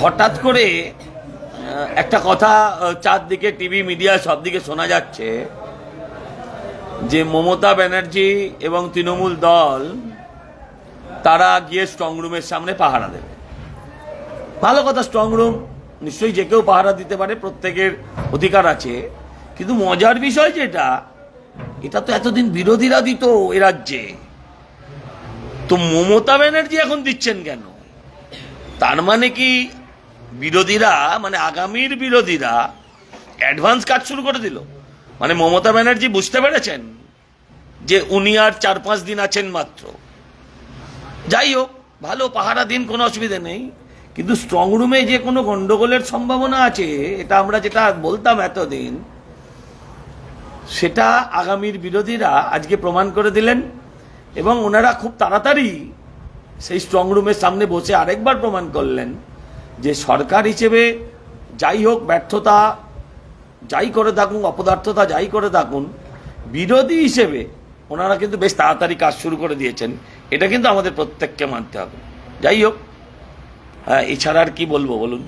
হঠাৎ করে একটা কথা চারদিকে টিভি মিডিয়া সব দিকে শোনা যাচ্ছে যে মমতা ব্যানার্জি এবং তৃণমূল দল তারা গিয়ে স্ট্রংরুমের সামনে পাহারা দেবে। ভালো কথা, স্ট্রংরুম নিশ্চয়ই যে কেউ পাহারা দিতে পারে, প্রত্যেকের অধিকার আছে। কিন্তু মজার বিষয় যেটা, এটা তো এতদিন বিরোধীরা দিত এ রাজ্যে, তো মমতা ব্যানার্জি এখন দিচ্ছেন কেন? তার মানে কি বিরোধীরা, মানে আগামীর বিরোধীরা অ্যাডভান্স কাজ শুরু করে দিল? মানে মমতা ব্যানার্জি বুঝতে পেরেছেন যে উনি আর 4-5 দিন আছেন মাত্র। যাই হোক, ভালো, পাহারা দিন, কোনো অসুবিধা নেই। কিন্তু স্ট্রংরুমে যে কোনো গন্ডগোলের সম্ভাবনা আছে, এটা আমরা যেটা বলতাম এতদিন, সেটা আগামীর বিরোধীরা আজকে প্রমাণ করে দিলেন। এবং ওনারা খুব তাড়াতাড়ি সেই স্ট্রংরুমের সামনে বসে আরেকবার প্রমাণ করলেন যে সরকার হিসেবে যাই হোক, ব্যর্থতা যাই করে থাকুন, অপদার্থতা যাই করে থাকুন, বিরোধী হিসেবে ওনারা কিন্তু বেশ তাড়াতাড়ি কাজ শুরু করে দিয়েছেন। এটা কিন্তু আমাদের প্রত্যেককে মানতে হবে। যাই হোক, হ্যাঁ, এছাড়া আর কি বলবো বলুন।